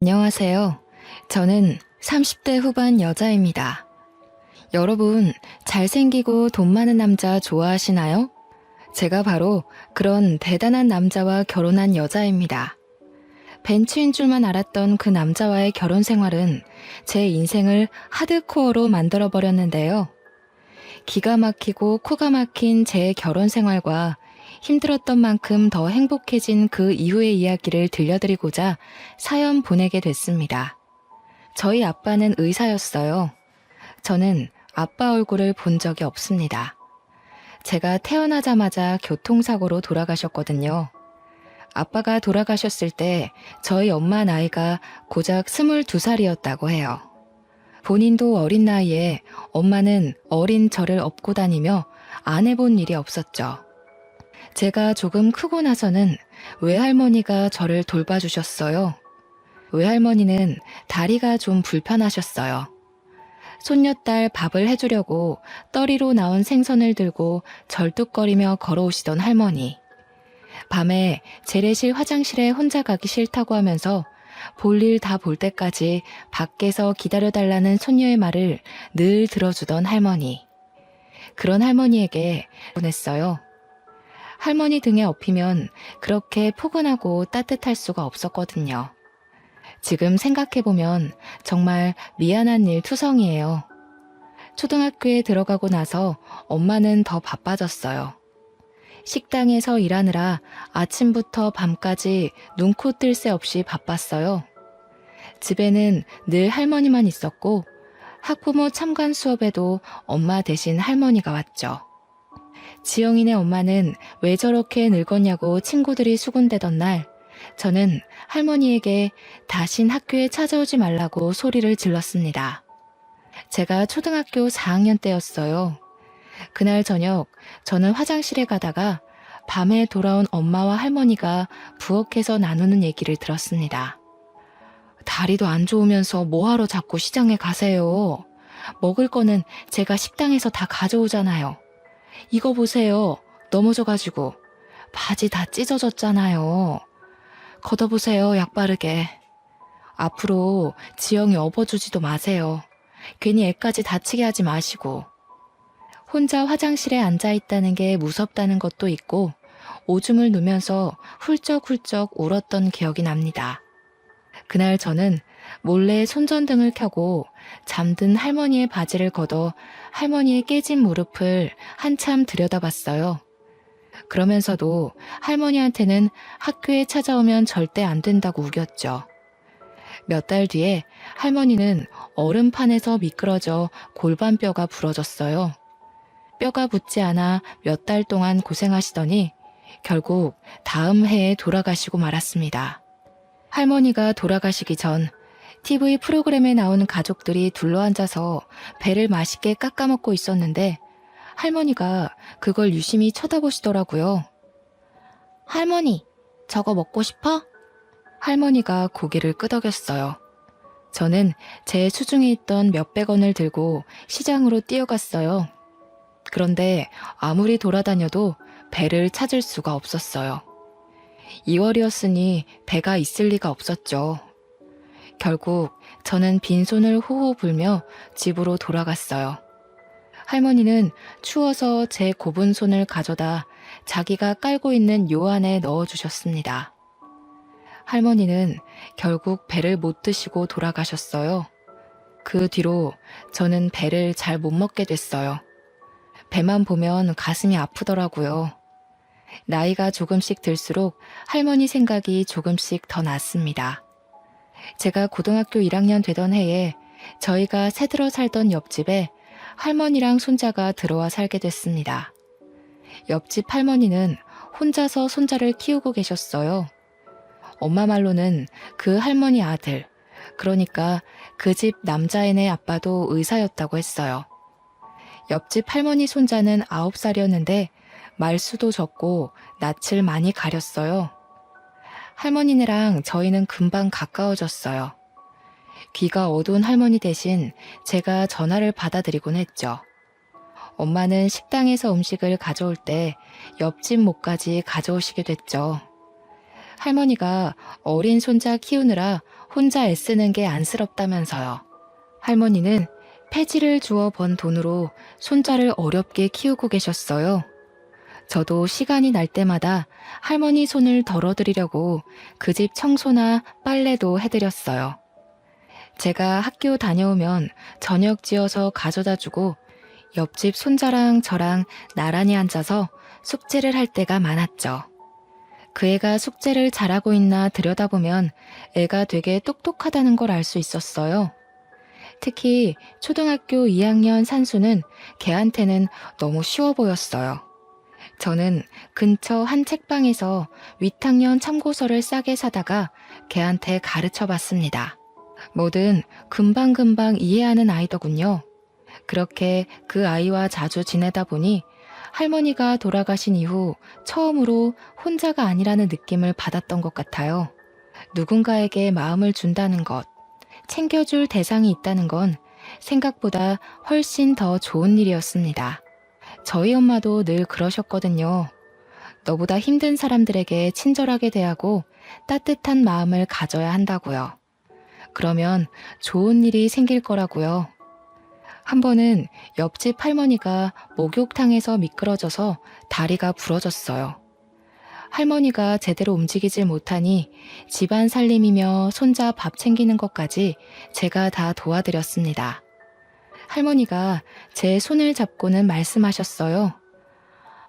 안녕하세요. 저는 30대 후반 여자입니다. 여러분, 잘생기고 돈 많은 남자 좋아하시나요? 제가 바로 그런 대단한 남자와 결혼한 여자입니다. 벤츠인 줄만 알았던 그 남자와의 결혼 생활은 제 인생을 하드코어로 만들어버렸는데요. 기가 막히고 코가 막힌 제 결혼 생활과 힘들었던 만큼 더 행복해진 그 이후의 이야기를 들려드리고자 사연 보내게 됐습니다. 저희 아빠는 의사였어요. 저는 아빠 얼굴을 본 적이 없습니다. 제가 태어나자마자 교통사고로 돌아가셨거든요. 아빠가 돌아가셨을 때 저희 엄마 나이가 고작 22살이었다고 해요. 본인도 어린 나이에 엄마는 어린 저를 업고 다니며 안 해본 일이 없었죠. 제가 조금 크고 나서는 외할머니가 저를 돌봐주셨어요. 외할머니는 다리가 좀 불편하셨어요. 손녀딸 밥을 해주려고 떠리로 나온 생선을 들고 절뚝거리며 걸어오시던 할머니. 밤에 재래실 화장실에 혼자 가기 싫다고 하면서 볼일 다 볼 때까지 밖에서 기다려달라는 손녀의 말을 늘 들어주던 할머니. 그런 할머니에게 보냈어요. 할머니 등에 업히면 그렇게 포근하고 따뜻할 수가 없었거든요. 지금 생각해보면 정말 미안한 일 투성이에요. 초등학교에 들어가고 나서 엄마는 더 바빠졌어요. 식당에서 일하느라 아침부터 밤까지 눈코 뜰 새 없이 바빴어요. 집에는 늘 할머니만 있었고 학부모 참관 수업에도 엄마 대신 할머니가 왔죠. 지영이네 엄마는 왜 저렇게 늙었냐고 친구들이 수군대던 날 저는 할머니에게 다신 학교에 찾아오지 말라고 소리를 질렀습니다. 제가 초등학교 4학년 때였어요. 그날 저녁 저는 화장실에 가다가 밤에 돌아온 엄마와 할머니가 부엌에서 나누는 얘기를 들었습니다. 다리도 안 좋으면서 뭐하러 자꾸 시장에 가세요. 먹을 거는 제가 식당에서 다 가져오잖아요. 이거 보세요. 넘어져가지고 바지 다 찢어졌잖아요. 걷어보세요. 약 바르게. 앞으로 지영이 업어주지도 마세요. 괜히 애까지 다치게 하지 마시고. 혼자 화장실에 앉아있다는 게 무섭다는 것도 있고 오줌을 누면서 훌쩍훌쩍 울었던 기억이 납니다. 그날 저는 몰래 손전등을 켜고 잠든 할머니의 바지를 걷어 할머니의 깨진 무릎을 한참 들여다봤어요. 그러면서도 할머니한테는 학교에 찾아오면 절대 안 된다고 우겼죠. 몇 달 뒤에 할머니는 얼음판에서 미끄러져 골반뼈가 부러졌어요. 뼈가 붙지 않아 몇 달 동안 고생하시더니 결국 다음 해에 돌아가시고 말았습니다. 할머니가 돌아가시기 전 TV 프로그램에 나오는 가족들이 둘러앉아서 배를 맛있게 깎아먹고 있었는데 할머니가 그걸 유심히 쳐다보시더라고요. 할머니, 저거 먹고 싶어? 할머니가 고개를 끄덕였어요. 저는 제 수중에 있던 몇백 원을 들고 시장으로 뛰어갔어요. 그런데 아무리 돌아다녀도 배를 찾을 수가 없었어요. 2월이었으니 배가 있을 리가 없었죠. 결국 저는 빈손을 호호 불며 집으로 돌아갔어요. 할머니는 추워서 제 곱은 손을 가져다 자기가 깔고 있는 요 안에 넣어주셨습니다. 할머니는 결국 배를 못 드시고 돌아가셨어요. 그 뒤로 저는 배를 잘 못 먹게 됐어요. 배만 보면 가슴이 아프더라고요. 나이가 조금씩 들수록 할머니 생각이 조금씩 더 났습니다. 제가 고등학교 1학년 되던 해에 저희가 새들어 살던 옆집에 할머니랑 손자가 들어와 살게 됐습니다. 옆집 할머니는 혼자서 손자를 키우고 계셨어요. 엄마 말로는 그 할머니 아들, 그러니까 그 집 남자애네 아빠도 의사였다고 했어요. 옆집 할머니 손자는 9살이었는데 말수도 적고 낯을 많이 가렸어요. 할머니네랑 저희는 금방 가까워졌어요. 귀가 어두운 할머니 대신 제가 전화를 받아드리곤 했죠. 엄마는 식당에서 음식을 가져올 때 옆집 목까지 가져오시게 됐죠. 할머니가 어린 손자 키우느라 혼자 애쓰는 게 안쓰럽다면서요. 할머니는 폐지를 주워 번 돈으로 손자를 어렵게 키우고 계셨어요. 저도 시간이 날 때마다 할머니 손을 덜어드리려고 그 집 청소나 빨래도 해드렸어요. 제가 학교 다녀오면 저녁 지어서 가져다 주고 옆집 손자랑 저랑 나란히 앉아서 숙제를 할 때가 많았죠. 그 애가 숙제를 잘하고 있나 들여다보면 애가 되게 똑똑하다는 걸 알 수 있었어요. 특히 초등학교 2학년 산수는 걔한테는 너무 쉬워 보였어요. 저는 근처 한 책방에서 윗학년 참고서를 싸게 사다가 걔한테 가르쳐 봤습니다. 뭐든 금방금방 이해하는 아이더군요. 그렇게 그 아이와 자주 지내다 보니 할머니가 돌아가신 이후 처음으로 혼자가 아니라는 느낌을 받았던 것 같아요. 누군가에게 마음을 준다는 것, 챙겨줄 대상이 있다는 건 생각보다 훨씬 더 좋은 일이었습니다. 저희 엄마도 늘 그러셨거든요. 너보다 힘든 사람들에게 친절하게 대하고 따뜻한 마음을 가져야 한다고요. 그러면 좋은 일이 생길 거라고요. 한 번은 옆집 할머니가 목욕탕에서 미끄러져서 다리가 부러졌어요. 할머니가 제대로 움직이질 못하니 집안 살림이며 손자 밥 챙기는 것까지 제가 다 도와드렸습니다. 할머니가 제 손을 잡고는 말씀하셨어요.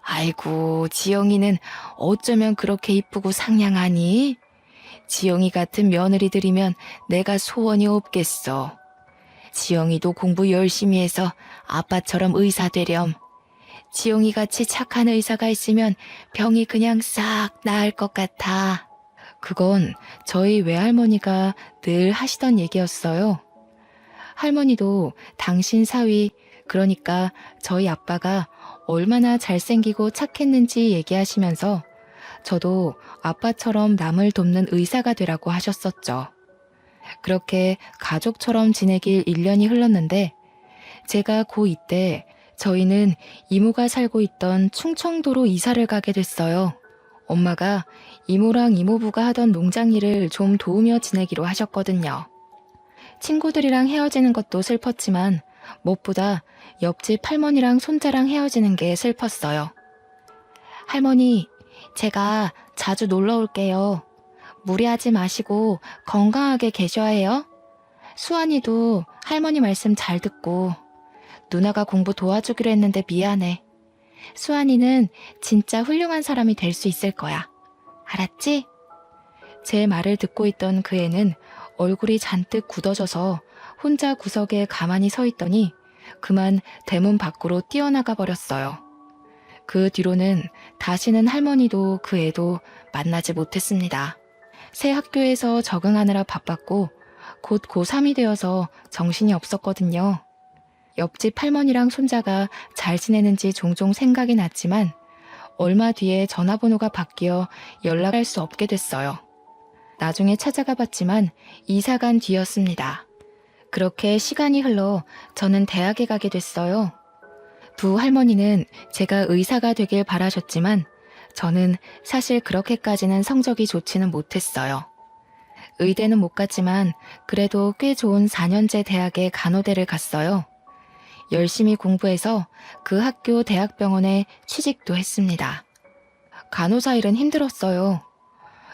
아이고, 지영이는 어쩌면 그렇게 이쁘고 상냥하니? 지영이 같은 며느리들이면 내가 소원이 없겠어. 지영이도 공부 열심히 해서 아빠처럼 의사 되렴. 지영이 같이 착한 의사가 있으면 병이 그냥 싹 나을 것 같아. 그건 저희 외할머니가 늘 하시던 얘기였어요. 할머니도 당신 사위, 그러니까 저희 아빠가 얼마나 잘생기고 착했는지 얘기하시면서 저도 아빠처럼 남을 돕는 의사가 되라고 하셨었죠. 그렇게 가족처럼 지내길 1년이 흘렀는데 제가 고2 때 저희는 이모가 살고 있던 충청도로 이사를 가게 됐어요. 엄마가 이모랑 이모부가 하던 농장 일을 좀 도우며 지내기로 하셨거든요. 친구들이랑 헤어지는 것도 슬펐지만 무엇보다 옆집 할머니랑 손자랑 헤어지는 게 슬펐어요. 할머니, 제가 자주 놀러 올게요. 무리하지 마시고 건강하게 계셔야 해요. 수환이도 할머니 말씀 잘 듣고 누나가 공부 도와주기로 했는데 미안해. 수환이는 진짜 훌륭한 사람이 될 수 있을 거야. 알았지? 제 말을 듣고 있던 그 애는 얼굴이 잔뜩 굳어져서 혼자 구석에 가만히 서 있더니 그만 대문 밖으로 뛰어나가 버렸어요. 그 뒤로는 다시는 할머니도 그 애도 만나지 못했습니다. 새 학교에서 적응하느라 바빴고 곧 고3이 되어서 정신이 없었거든요. 옆집 할머니랑 손자가 잘 지내는지 종종 생각이 났지만 얼마 뒤에 전화번호가 바뀌어 연락할 수 없게 됐어요. 나중에 찾아가 봤지만 이사 간 뒤였습니다. 그렇게 시간이 흘러 저는 대학에 가게 됐어요. 두 할머니는 제가 의사가 되길 바라셨지만 저는 사실 그렇게까지는 성적이 좋지는 못했어요. 의대는 못 갔지만 그래도 꽤 좋은 4년제 대학에 간호대를 갔어요. 열심히 공부해서 그 학교 대학병원에 취직도 했습니다. 간호사 일은 힘들었어요.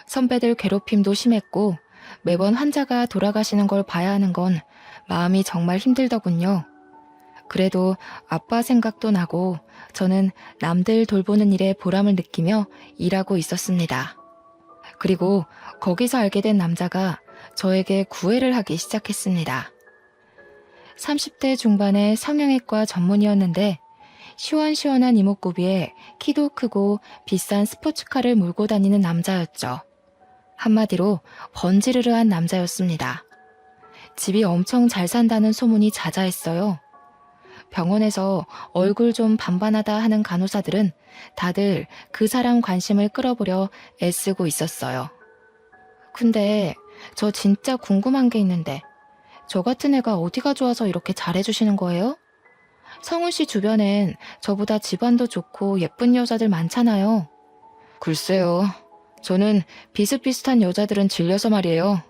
선배들 괴롭힘도 심했고 매번 환자가 돌아가시는 걸 봐야 하는 건 마음이 정말 힘들더군요. 그래도 아빠 생각도 나고 저는 남들 돌보는 일에 보람을 느끼며 일하고 있었습니다. 그리고 거기서 알게 된 남자가 저에게 구애를 하기 시작했습니다. 30대 중반의 성형외과 전문의였는데 시원시원한 이목구비에 키도 크고 비싼 스포츠카를 몰고 다니는 남자였죠. 한마디로 번지르르한 남자였습니다. 집이 엄청 잘 산다는 소문이 자자했어요. 병원에서 얼굴 좀 반반하다 하는 간호사들은 다들 그 사람 관심을 끌어보려 애쓰고 있었어요. 근데 저 진짜 궁금한 게 있는데 저 같은 애가 어디가 좋아서 이렇게 잘해주시는 거예요? 성훈 씨 주변엔 저보다 집안도 좋고 예쁜 여자들 많잖아요. 글쎄요. 저는 비슷비슷한 여자들은 질려서 말이에요.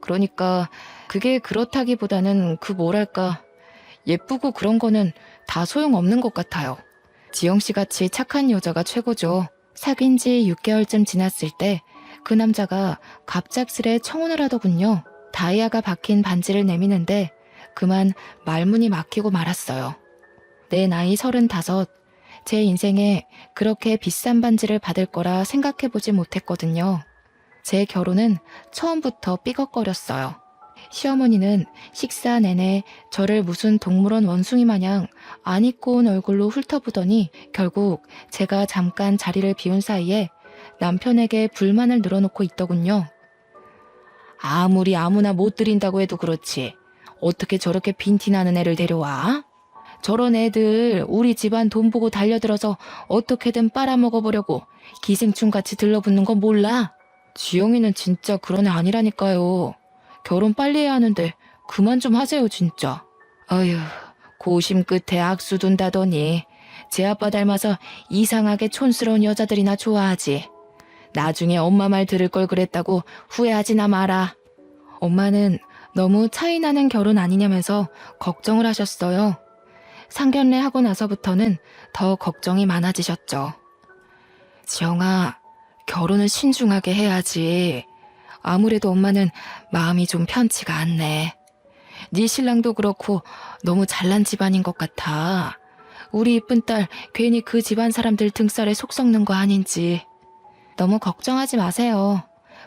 그러니까 그게 그렇다기보다는 뭐랄까, 예쁘고 그런 거는 다 소용없는 것 같아요. 지영씨 같이 착한 여자가 최고죠. 사귄 지 6개월쯤 지났을 때 그 남자가 갑작스레 청혼을 하더군요. 다이아가 박힌 반지를 내미는데 그만 말문이 막히고 말았어요. 내 나이 35, 제 인생에 그렇게 비싼 반지를 받을 거라 생각해보지 못했거든요. 제 결혼은 처음부터 삐걱거렸어요. 시어머니는 식사 내내 저를 무슨 동물원 원숭이 마냥 안 입고 온 얼굴로 훑어보더니 결국 제가 잠깐 자리를 비운 사이에 남편에게 불만을 늘어놓고 있더군요. 아무리 아무나 못 들인다고 해도 그렇지. 어떻게 저렇게 빈티나는 애를 데려와? 저런 애들 우리 집안 돈 보고 달려들어서 어떻게든 빨아먹어보려고 기생충같이 들러붙는 거 몰라? 지영이는 진짜 그런 애 아니라니까요. 결혼 빨리 해야 하는데 그만 좀 하세요 진짜. 어휴, 고심 끝에 악수 둔다더니 제 아빠 닮아서 이상하게 촌스러운 여자들이나 좋아하지. 나중에 엄마 말 들을 걸 그랬다고 후회하지나 마라. 엄마는 너무 차이나는 결혼 아니냐면서 걱정을 하셨어요. 상견례 하고 나서부터는 더 걱정이 많아지셨죠. 지영아, 결혼은 신중하게 해야지. 아무래도 엄마는 마음이 좀 편치가 않네. 네 신랑도 그렇고 너무 잘난 집안인 것 같아. 우리 이쁜 딸 괜히 그 집안 사람들 등살에 속 썩는 거 아닌지. 너무 걱정하지 마세요.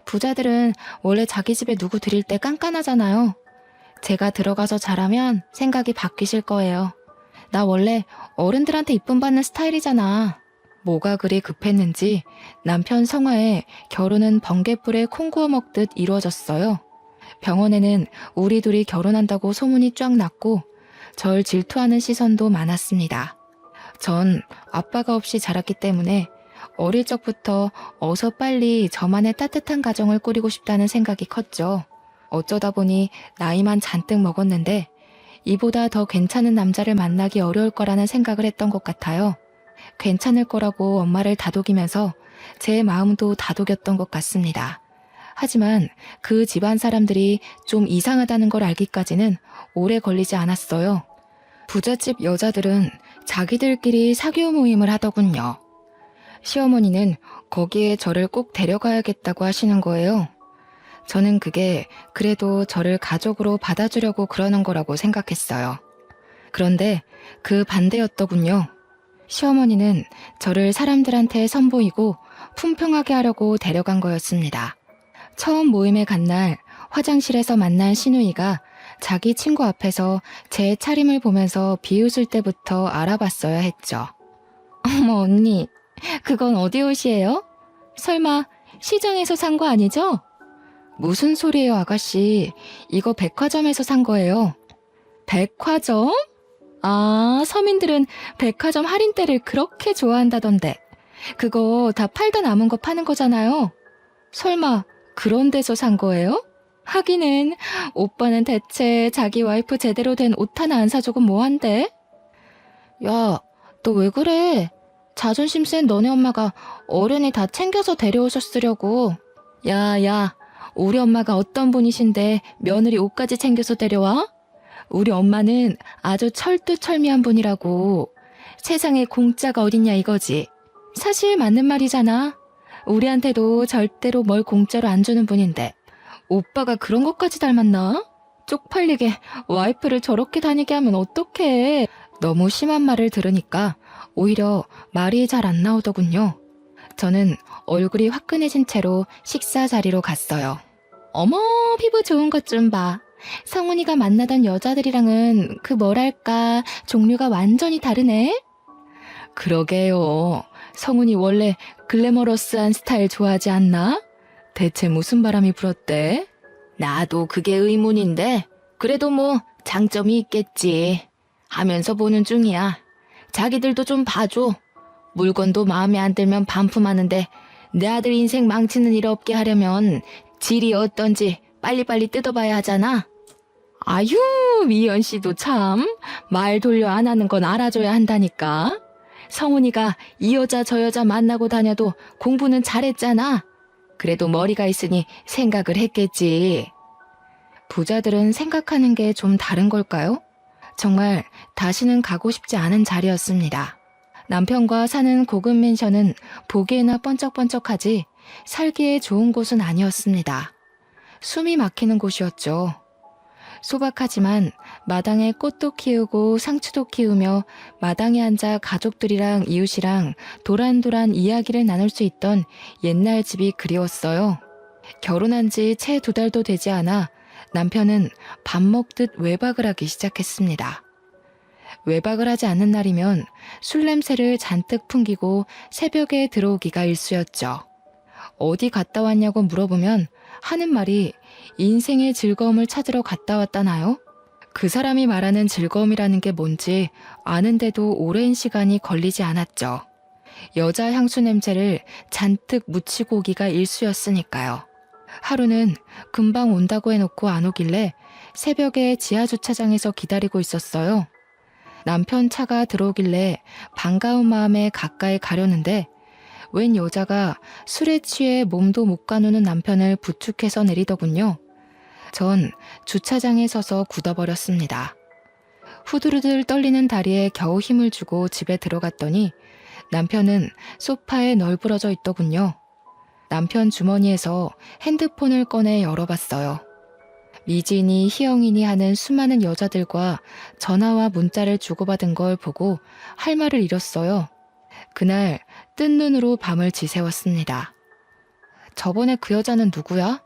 부자들은 원래 자기 집에 누구 들일 때 깐깐하잖아요. 제가 들어가서 잘하면 생각이 바뀌실 거예요. 나 원래 어른들한테 이쁨 받는 스타일이잖아. 뭐가 그리 급했는지 남편 성화에 결혼은 번갯불에 콩 구워 먹듯 이루어졌어요. 병원에는 우리 둘이 결혼한다고 소문이 쫙 났고 절 질투하는 시선도 많았습니다. 전 아빠가 없이 자랐기 때문에 어릴 적부터 어서 빨리 저만의 따뜻한 가정을 꾸리고 싶다는 생각이 컸죠. 어쩌다 보니 나이만 잔뜩 먹었는데 이보다 더 괜찮은 남자를 만나기 어려울 거라는 생각을 했던 것 같아요. 괜찮을 거라고 엄마를 다독이면서 제 마음도 다독였던 것 같습니다. 하지만 그 집안 사람들이 좀 이상하다는 걸 알기까지는 오래 걸리지 않았어요. 부잣집 여자들은 자기들끼리 사교 모임을 하더군요. 시어머니는 거기에 저를 꼭 데려가야겠다고 하시는 거예요. 저는 그게 그래도 저를 가족으로 받아주려고 그러는 거라고 생각했어요. 그런데 그 반대였더군요. 시어머니는 저를 사람들한테 선보이고 품평하게 하려고 데려간 거였습니다. 처음 모임에 간 날 화장실에서 만난 시누이가 자기 친구 앞에서 제 차림을 보면서 비웃을 때부터 알아봤어야 했죠. 어머 언니, 그건 어디 옷이에요? 설마 시장에서 산 거 아니죠? 무슨 소리예요 아가씨, 이거 백화점에서 산 거예요. 백화점? 아, 서민들은 백화점 할인대를 그렇게 좋아한다던데. 그거 다 팔다 남은 거 파는 거잖아요. 설마 그런 데서 산 거예요? 하기는 오빠는 대체 자기 와이프 제대로 된 옷 하나 안 사주고 뭐한대? 야, 너 왜 그래? 자존심 센 너네 엄마가 어른이 다 챙겨서 데려오셨으려고. 야, 우리 엄마가 어떤 분이신데 며느리 옷까지 챙겨서 데려와? 우리 엄마는 아주 철두철미한 분이라고. 세상에 공짜가 어딨냐 이거지. 사실 맞는 말이잖아. 우리한테도 절대로 뭘 공짜로 안 주는 분인데 오빠가 그런 것까지 닮았나? 쪽팔리게 와이프를 저렇게 다니게 하면 어떡해. 너무 심한 말을 들으니까 오히려 말이 잘 안 나오더군요. 저는 얼굴이 화끈해진 채로 식사 자리로 갔어요. 어머, 피부 좋은 것 좀 봐. 성훈이가 만나던 여자들이랑은 뭐랄까 종류가 완전히 다르네. 그러게요. 성훈이 원래 글래머러스한 스타일 좋아하지 않나? 대체 무슨 바람이 불었대? 나도 그게 의문인데 그래도 뭐 장점이 있겠지 하면서 보는 중이야. 자기들도 좀 봐줘. 물건도 마음에 안 들면 반품하는데 내 아들 인생 망치는 일 없게 하려면 질이 어떤지 빨리빨리 뜯어봐야 하잖아. 아유, 미연 씨도 참 말 돌려 안 하는 건 알아줘야 한다니까. 성훈이가 이 여자 저 여자 만나고 다녀도 공부는 잘했잖아. 그래도 머리가 있으니 생각을 했겠지. 부자들은 생각하는 게 좀 다른 걸까요? 정말 다시는 가고 싶지 않은 자리였습니다. 남편과 사는 고급 맨션은 보기에나 번쩍번쩍하지 살기에 좋은 곳은 아니었습니다. 숨이 막히는 곳이었죠. 소박하지만 마당에 꽃도 키우고 상추도 키우며 마당에 앉아 가족들이랑 이웃이랑 도란도란 이야기를 나눌 수 있던 옛날 집이 그리웠어요. 결혼한 지 채 2달도 되지 않아 남편은 밥 먹듯 외박을 하기 시작했습니다. 외박을 하지 않는 날이면 술 냄새를 잔뜩 풍기고 새벽에 들어오기가 일쑤였죠. 어디 갔다 왔냐고 물어보면 하는 말이 인생의 즐거움을 찾으러 갔다 왔다나요? 그 사람이 말하는 즐거움이라는 게 뭔지 아는데도 오랜 시간이 걸리지 않았죠. 여자 향수 냄새를 잔뜩 묻히고 오기가 일쑤였으니까요. 하루는 금방 온다고 해놓고 안 오길래 새벽에 지하주차장에서 기다리고 있었어요. 남편 차가 들어오길래 반가운 마음에 가까이 가려는데 웬 여자가 술에 취해 몸도 못 가누는 남편을 부축해서 내리더군요. 전 주차장에 서서 굳어버렸습니다. 후들후들 떨리는 다리에 겨우 힘을 주고 집에 들어갔더니 남편은 소파에 널브러져 있더군요. 남편 주머니에서 핸드폰을 꺼내 열어봤어요. 미진이, 희영이니 하는 수많은 여자들과 전화와 문자를 주고받은 걸 보고 할 말을 잃었어요. 그날 뜬 눈으로 밤을 지새웠습니다. 저번에 그 여자는 누구야?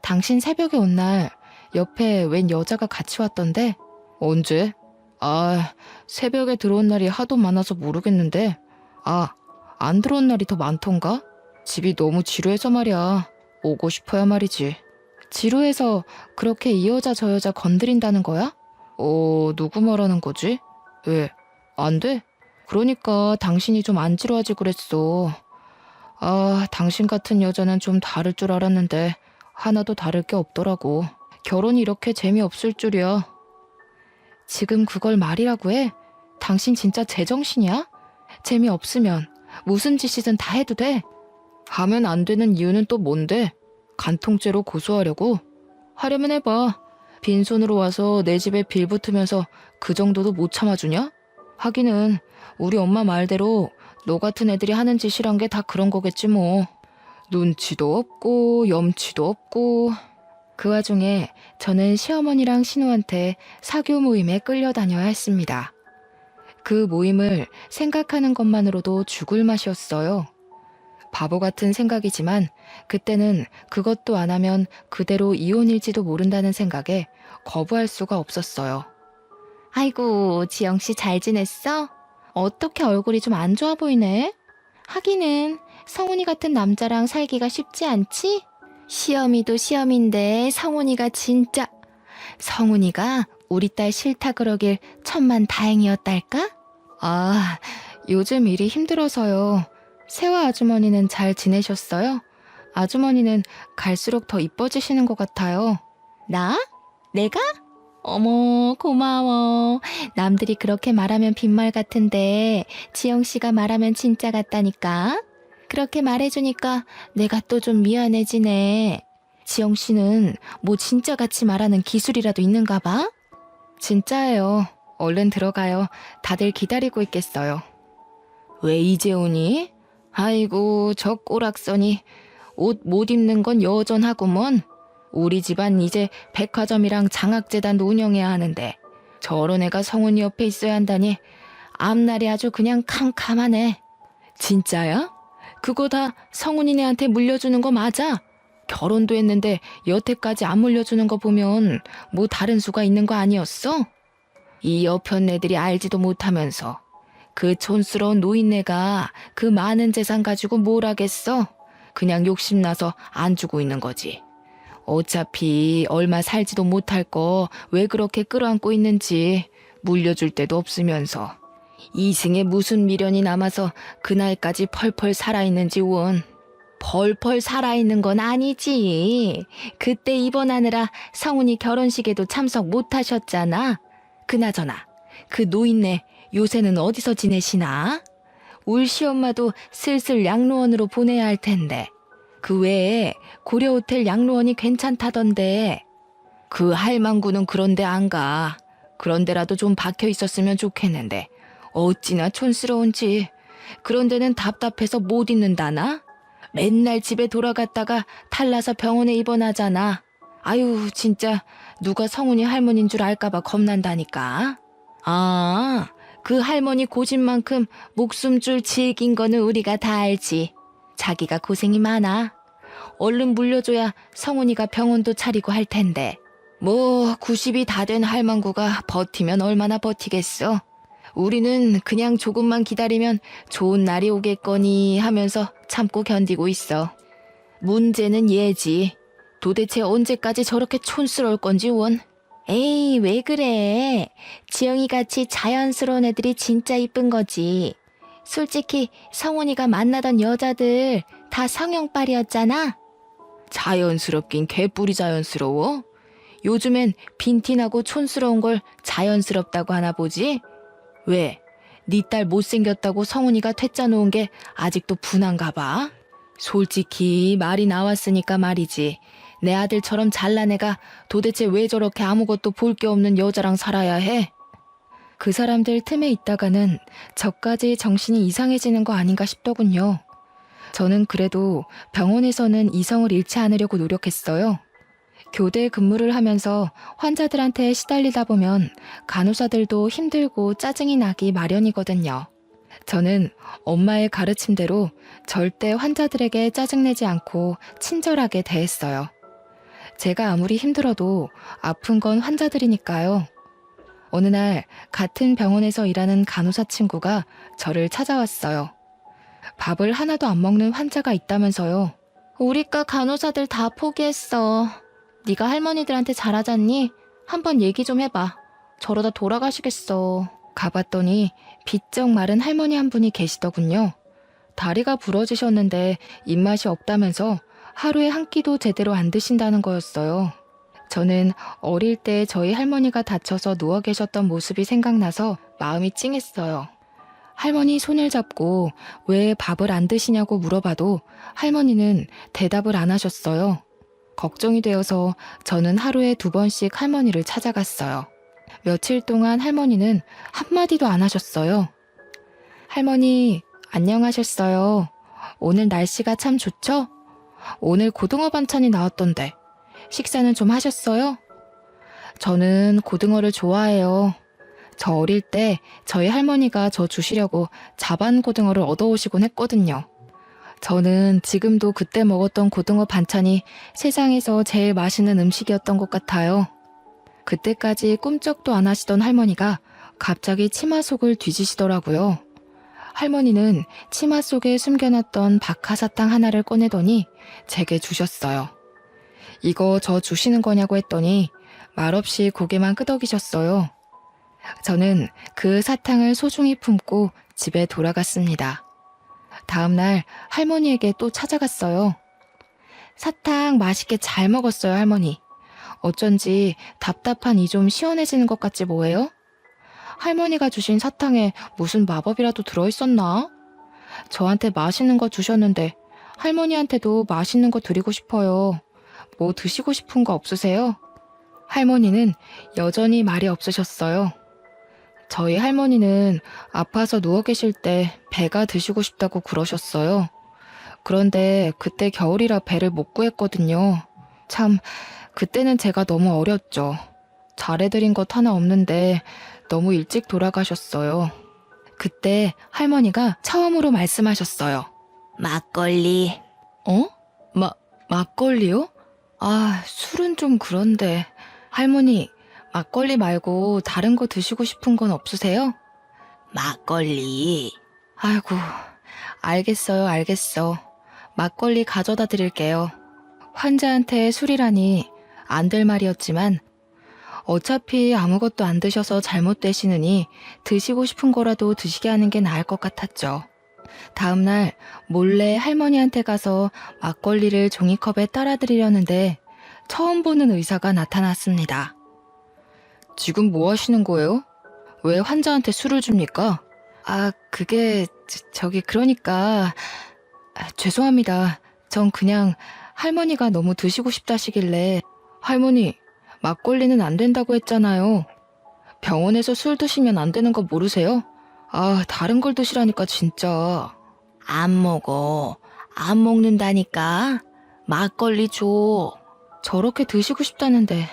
당신 새벽에 온 날 옆에 웬 여자가 같이 왔던데? 언제? 새벽에 들어온 날이 하도 많아서 모르겠는데. 안 들어온 날이 더 많던가? 집이 너무 지루해서 말이야. 오고 싶어야 말이지. 지루해서 그렇게 이 여자 저 여자 건드린다는 거야? 누구 말하는 거지? 왜? 안 돼? 그러니까 당신이 좀 안 지루하지 그랬어. 당신 같은 여자는 좀 다를 줄 알았는데 하나도 다를 게 없더라고. 결혼이 이렇게 재미없을 줄이야. 지금 그걸 말이라고 해? 당신 진짜 제정신이야? 재미없으면 무슨 짓이든 다 해도 돼? 하면 안 되는 이유는 또 뭔데? 간통죄로 고소하려고? 하려면 해봐. 빈손으로 와서 내 집에 빌붙으면서 그 정도도 못 참아주냐? 하기는 우리 엄마 말대로 너 같은 애들이 하는 짓이란 게 다 그런 거겠지 뭐. 눈치도 없고 염치도 없고. 그 와중에 저는 시어머니랑 신우한테 사교 모임에 끌려다녀야 했습니다. 그 모임을 생각하는 것만으로도 죽을 맛이었어요. 바보 같은 생각이지만 그때는 그것도 안 하면 그대로 이혼일지도 모른다는 생각에 거부할 수가 없었어요. 아이고, 지영씨 잘 지냈어? 어떻게 얼굴이 좀 안 좋아 보이네? 하기는 성훈이 같은 남자랑 살기가 쉽지 않지? 시어미도 시어미인데 성훈이가 진짜... 성훈이가 우리 딸 싫다 그러길 천만 다행이었달까? 요즘 일이 힘들어서요. 세화 아주머니는 잘 지내셨어요? 아주머니는 갈수록 더 이뻐지시는 것 같아요. 나? 내가? 어머, 고마워. 남들이 그렇게 말하면 빈말 같은데 지영씨가 말하면 진짜 같다니까. 그렇게 말해주니까 내가 또 좀 미안해지네. 지영씨는 뭐 진짜 같이 말하는 기술이라도 있는가 봐? 진짜예요. 얼른 들어가요. 다들 기다리고 있겠어요. 왜 이제 오니? 아이고, 저 꼬락서니 옷 못 입는 건 여전하구먼. 우리 집안 이제 백화점이랑 장학재단도 운영해야 하는데 저런 애가 성훈이 옆에 있어야 한다니 앞날이 아주 그냥 캄캄하네. 진짜야? 그거 다 성훈이네한테 물려주는 거 맞아? 결혼도 했는데 여태까지 안 물려주는 거 보면 뭐 다른 수가 있는 거 아니었어? 이 여편 애들이 알지도 못하면서 그 촌스러운 노인네가 그 많은 재산 가지고 뭘 하겠어? 그냥 욕심나서 안 주고 있는 거지. 어차피 얼마 살지도 못할 거 왜 그렇게 끌어안고 있는지 물려줄 데도 없으면서 이승에 무슨 미련이 남아서 그 나이까지 펄펄 살아있는지 원. 펄펄 살아있는 건 아니지. 그때 입원하느라 성훈이 결혼식에도 참석 못하셨잖아. 그나저나 그 노인네 요새는 어디서 지내시나? 울 시엄마도 슬슬 양로원으로 보내야 할 텐데 그 외에 고려호텔 양로원이 괜찮다던데. 그 할망구는 그런데 안 가. 그런데라도 좀 박혀 있었으면 좋겠는데 어찌나 촌스러운지. 그런 데는 답답해서 못 있는다나? 맨날 집에 돌아갔다가 탈나서 병원에 입원하잖아. 아유, 진짜 누가 성훈이 할머니인 줄 알까봐 겁난다니까. 아, 그 할머니 고집만큼 목숨줄 질긴 거는 우리가 다 알지. 자기가 고생이 많아. 얼른 물려줘야 성훈이가 병원도 차리고 할 텐데. 뭐 90이 다 된 할망구가 버티면 얼마나 버티겠어. 우리는 그냥 조금만 기다리면 좋은 날이 오겠거니 하면서 참고 견디고 있어. 문제는 얘지. 도대체 언제까지 저렇게 촌스러울 건지 원. 에이, 왜 그래. 지영이같이 자연스러운 애들이 진짜 이쁜 거지. 솔직히 성훈이가 만나던 여자들 다 성형빨이었잖아. 자연스럽긴 개뿔이 자연스러워. 요즘엔 빈티나고 촌스러운 걸 자연스럽다고 하나 보지? 왜? 네 딸 못생겼다고 성훈이가 퇴짜 놓은 게 아직도 분한가 봐? 솔직히 말이 나왔으니까 말이지. 내 아들처럼 잘난 애가 도대체 왜 저렇게 아무것도 볼 게 없는 여자랑 살아야 해? 그 사람들 틈에 있다가는 저까지 정신이 이상해지는 거 아닌가 싶더군요. 저는 그래도 병원에서는 이성을 잃지 않으려고 노력했어요. 교대 근무를 하면서 환자들한테 시달리다 보면 간호사들도 힘들고 짜증이 나기 마련이거든요. 저는 엄마의 가르침대로 절대 환자들에게 짜증내지 않고 친절하게 대했어요. 제가 아무리 힘들어도 아픈 건 환자들이니까요. 어느 날 같은 병원에서 일하는 간호사 친구가 저를 찾아왔어요. 밥을 하나도 안 먹는 환자가 있다면서요. 우리과 간호사들 다 포기했어. 네가 할머니들한테 잘하잖니? 한번 얘기 좀 해봐. 저러다 돌아가시겠어. 가봤더니 비쩍 마른 할머니 한 분이 계시더군요. 다리가 부러지셨는데 입맛이 없다면서 하루에 한 끼도 제대로 안 드신다는 거였어요. 저는 어릴 때 저희 할머니가 다쳐서 누워 계셨던 모습이 생각나서 마음이 찡했어요. 할머니 손을 잡고 왜 밥을 안 드시냐고 물어봐도 할머니는 대답을 안 하셨어요. 걱정이 되어서 저는 하루에 2번씩 할머니를 찾아갔어요. 며칠 동안 할머니는 한마디도 안 하셨어요. 할머니, 안녕하셨어요. 오늘 날씨가 참 좋죠? 오늘 고등어 반찬이 나왔던데 식사는 좀 하셨어요? 저는 고등어를 좋아해요. 저 어릴 때 저희 할머니가 저 주시려고 자반 고등어를 얻어오시곤 했거든요. 저는 지금도 그때 먹었던 고등어 반찬이 세상에서 제일 맛있는 음식이었던 것 같아요. 그때까지 꿈쩍도 안 하시던 할머니가 갑자기 치마 속을 뒤지시더라고요. 할머니는 치마 속에 숨겨놨던 박하사탕 하나를 꺼내더니 제게 주셨어요. 이거 저 주시는 거냐고 했더니 말없이 고개만 끄덕이셨어요. 저는 그 사탕을 소중히 품고 집에 돌아갔습니다. 다음 날 할머니에게 또 찾아갔어요. 사탕 맛있게 잘 먹었어요, 할머니. 어쩐지 답답한 이 좀 시원해지는 것 같지 뭐예요? 할머니가 주신 사탕에 무슨 마법이라도 들어있었나? 저한테 맛있는 거 주셨는데 할머니한테도 맛있는 거 드리고 싶어요. 뭐 드시고 싶은 거 없으세요? 할머니는 여전히 말이 없으셨어요. 저희 할머니는 아파서 누워 계실 때 배가 드시고 싶다고 그러셨어요. 그런데 그때 겨울이라 배를 못 구했거든요. 참, 그때는 제가 너무 어렸죠. 잘해드린 것 하나 없는데 너무 일찍 돌아가셨어요. 그때 할머니가 처음으로 말씀하셨어요. 막걸리. 어? 막걸리요? 아, 술은 좀 그런데. 할머니, 막걸리 말고 다른 거 드시고 싶은 건 없으세요? 막걸리. 아이고, 알겠어요, 알겠어. 막걸리 가져다 드릴게요. 환자한테 술이라니 안 될 말이었지만 어차피 아무것도 안 드셔서 잘못되시느니 드시고 싶은 거라도 드시게 하는 게 나을 것 같았죠. 다음 날 몰래 할머니한테 가서 막걸리를 종이컵에 따라 드리려는데 처음 보는 의사가 나타났습니다. 지금 뭐 하시는 거예요? 왜 환자한테 술을 줍니까? 아, 그게 저기 그러니까 죄송합니다. 전 그냥 할머니가 너무 드시고 싶다시길래 할머니, 막걸리는 안 된다고 했잖아요. 병원에서 술 드시면 안 되는 거 모르세요? 아, 다른 걸 드시라니까 진짜. 안 먹어. 안 먹는다니까. 막걸리 줘. 저렇게 드시고 싶다는데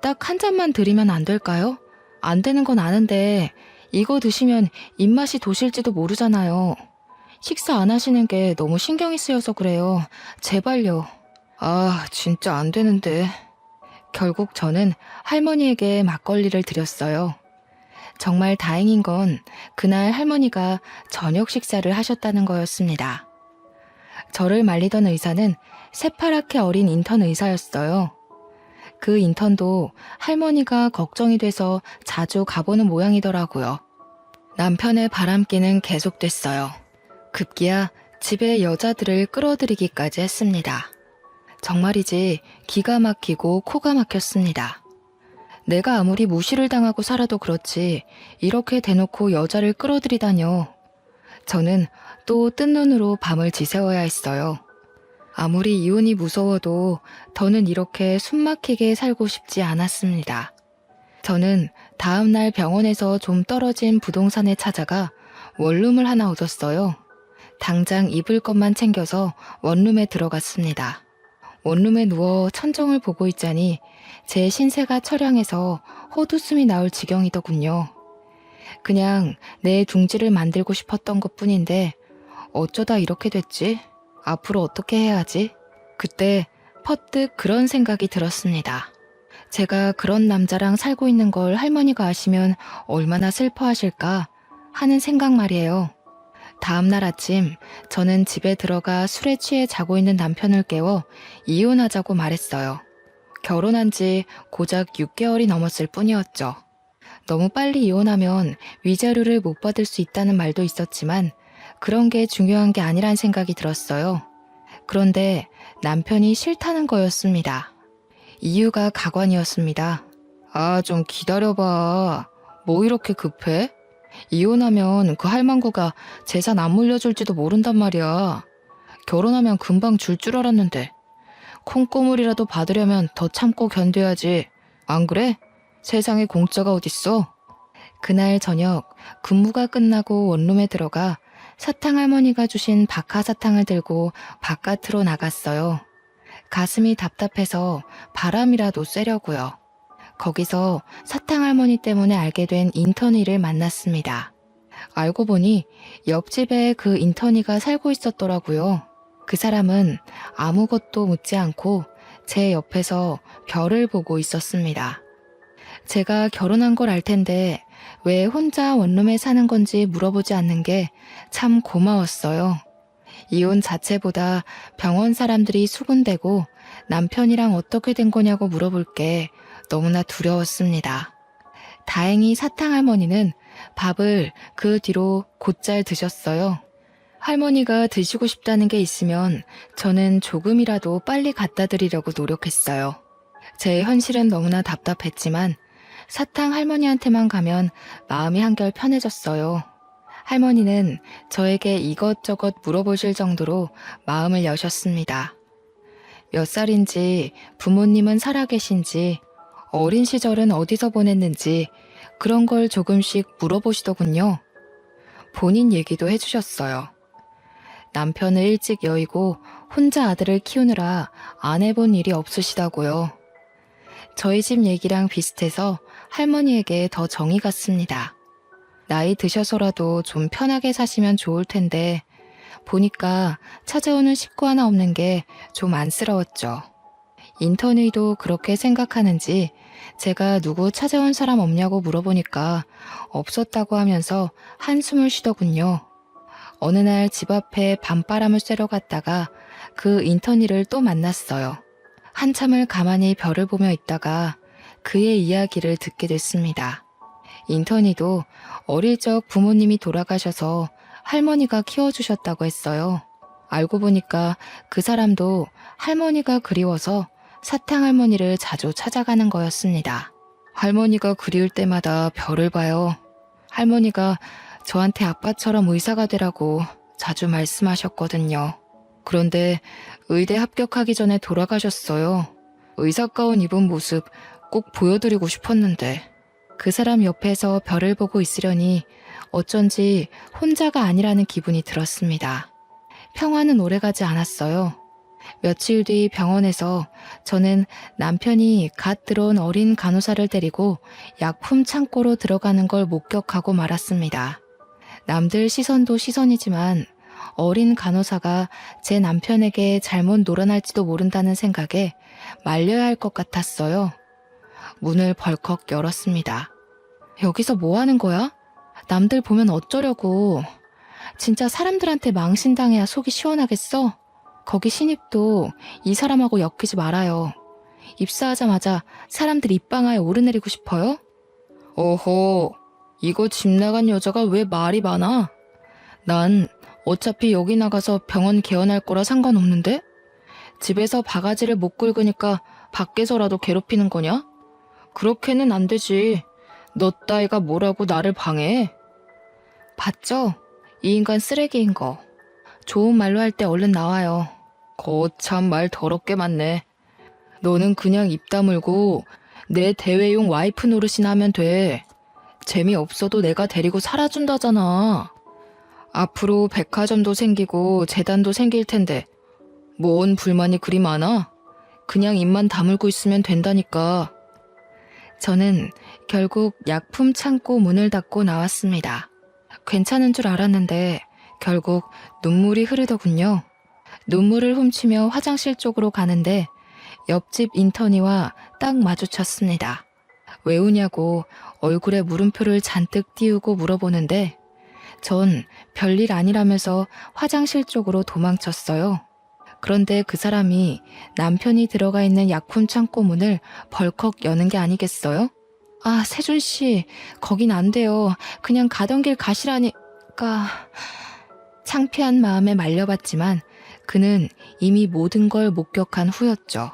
딱 한 잔만 드리면 안 될까요? 안 되는 건 아는데 이거 드시면 입맛이 도실지도 모르잖아요. 식사 안 하시는 게 너무 신경이 쓰여서 그래요. 제발요. 아, 진짜 안 되는데. 결국 저는 할머니에게 막걸리를 드렸어요. 정말 다행인 건 그날 할머니가 저녁 식사를 하셨다는 거였습니다. 저를 말리던 의사는 새파랗게 어린 인턴 의사였어요. 그 인턴도 할머니가 걱정이 돼서 자주 가보는 모양이더라고요. 남편의 바람기는 계속됐어요. 급기야 집에 여자들을 끌어들이기까지 했습니다. 정말이지 기가 막히고 코가 막혔습니다. 내가 아무리 무시를 당하고 살아도 그렇지 이렇게 대놓고 여자를 끌어들이다뇨. 저는 또 뜬 눈으로 밤을 지새워야 했어요. 아무리 이혼이 무서워도 더는 이렇게 숨막히게 살고 싶지 않았습니다. 저는 다음 날 병원에서 좀 떨어진 부동산에 찾아가 원룸을 하나 얻었어요. 당장 입을 것만 챙겨서 원룸에 들어갔습니다. 원룸에 누워 천정을 보고 있자니 제 신세가 처량해서 헛웃음이 나올 지경이더군요. 그냥 내 둥지를 만들고 싶었던 것뿐인데 어쩌다 이렇게 됐지? 앞으로 어떻게 해야 하지? 그때 퍼뜩 그런 생각이 들었습니다. 제가 그런 남자랑 살고 있는 걸 할머니가 아시면 얼마나 슬퍼하실까 하는 생각 말이에요. 다음 날 아침 저는 집에 들어가 술에 취해 자고 있는 남편을 깨워 이혼하자고 말했어요. 결혼한 지 고작 6개월이 넘었을 뿐이었죠. 너무 빨리 이혼하면 위자료를 못 받을 수 있다는 말도 있었지만 그런 게 중요한 게 아니란 생각이 들었어요. 그런데 남편이 싫다는 거였습니다. 이유가 가관이었습니다. 아, 좀 기다려봐. 뭐 이렇게 급해? 이혼하면 그 할망구가 재산 안 물려줄지도 모른단 말이야. 결혼하면 금방 줄 줄 알았는데. 콩고물이라도 받으려면 더 참고 견뎌야지. 안 그래? 세상에 공짜가 어딨어? 그날 저녁 근무가 끝나고 원룸에 들어가 사탕 할머니가 주신 박하사탕을 들고 바깥으로 나갔어요. 가슴이 답답해서 바람이라도 쐬려고요. 거기서 사탕 할머니 때문에 알게 된 인턴이를 만났습니다. 알고 보니 옆집에 그 인턴이가 살고 있었더라고요. 그 사람은 아무것도 묻지 않고 제 옆에서 별을 보고 있었습니다. 제가 결혼한 걸 알 텐데 왜 혼자 원룸에 사는 건지 물어보지 않는 게 참 고마웠어요. 이혼 자체보다 병원 사람들이 수군대고 남편이랑 어떻게 된 거냐고 물어볼 게 너무나 두려웠습니다. 다행히 사탕 할머니는 밥을 그 뒤로 곧잘 드셨어요. 할머니가 드시고 싶다는 게 있으면 저는 조금이라도 빨리 갖다 드리려고 노력했어요. 제 현실은 너무나 답답했지만 사탕 할머니한테만 가면 마음이 한결 편해졌어요. 할머니는 저에게 이것저것 물어보실 정도로 마음을 여셨습니다. 몇 살인지, 부모님은 살아계신지, 어린 시절은 어디서 보냈는지 그런 걸 조금씩 물어보시더군요. 본인 얘기도 해주셨어요. 남편을 일찍 여의고 혼자 아들을 키우느라 안 해본 일이 없으시다고요. 저희 집 얘기랑 비슷해서 할머니에게 더 정이 갔습니다. 나이 드셔서라도 좀 편하게 사시면 좋을 텐데 보니까 찾아오는 식구 하나 없는 게 좀 안쓰러웠죠. 인턴이도 그렇게 생각하는지 제가 누구 찾아온 사람 없냐고 물어보니까 없었다고 하면서 한숨을 쉬더군요. 어느 날 집 앞에 밤바람을 쐬러 갔다가 그 인턴이를 또 만났어요. 한참을 가만히 별을 보며 있다가 그의 이야기를 듣게 됐습니다. 인턴이도 어릴 적 부모님이 돌아가셔서 할머니가 키워주셨다고 했어요. 알고 보니까 그 사람도 할머니가 그리워서 사탕 할머니를 자주 찾아가는 거였습니다. 할머니가 그리울 때마다 별을 봐요. 할머니가 저한테 아빠처럼 의사가 되라고 자주 말씀하셨거든요. 그런데 의대 합격하기 전에 돌아가셨어요. 의사 가운 입은 모습 꼭 보여드리고 싶었는데. 그 사람 옆에서 별을 보고 있으려니 어쩐지 혼자가 아니라는 기분이 들었습니다. 평화는 오래가지 않았어요. 며칠 뒤 병원에서 저는 남편이 갓 들어온 어린 간호사를 데리고 약품 창고로 들어가는 걸 목격하고 말았습니다. 남들 시선도 시선이지만 어린 간호사가 제 남편에게 잘못 놀아날지도 모른다는 생각에 말려야 할 것 같았어요. 문을 벌컥 열었습니다. 여기서 뭐 하는 거야? 남들 보면 어쩌려고. 진짜 사람들한테 망신당해야 속이 시원하겠어? 거기 신입도 이 사람하고 엮이지 말아요. 입사하자마자 사람들 입방아에 오르내리고 싶어요? 어허, 이거 집 나간 여자가 왜 말이 많아? 난 어차피 여기 나가서 병원 개원할 거라 상관없는데? 집에서 바가지를 못 긁으니까 밖에서라도 괴롭히는 거냐? 그렇게는 안 되지. 너 따위가 뭐라고 나를 방해해? 봤죠? 이 인간 쓰레기인 거. 좋은 말로 할 때 얼른 나와요. 거참 말 더럽게 많네. 너는 그냥 입 다물고 내 대회용 와이프 노릇이나 하면 돼. 재미없어도 내가 데리고 살아준다잖아. 앞으로 백화점도 생기고 재단도 생길 텐데 뭔 불만이 그리 많아? 그냥 입만 다물고 있으면 된다니까. 저는 결국 약품 창고 문을 닫고 나왔습니다. 괜찮은 줄 알았는데 결국 눈물이 흐르더군요. 눈물을 훔치며 화장실 쪽으로 가는데 옆집 인턴이와 딱 마주쳤습니다. 왜 우냐고 얼굴에 물음표를 잔뜩 띄우고 물어보는데 전 별일 아니라면서 화장실 쪽으로 도망쳤어요. 그런데 그 사람이 남편이 들어가 있는 약품 창고 문을 벌컥 여는 게 아니겠어요? 아, 세준 씨, 거긴 안 돼요. 그냥 가던 길 가시라니까. 창피한 마음에 말려봤지만 그는 이미 모든 걸 목격한 후였죠.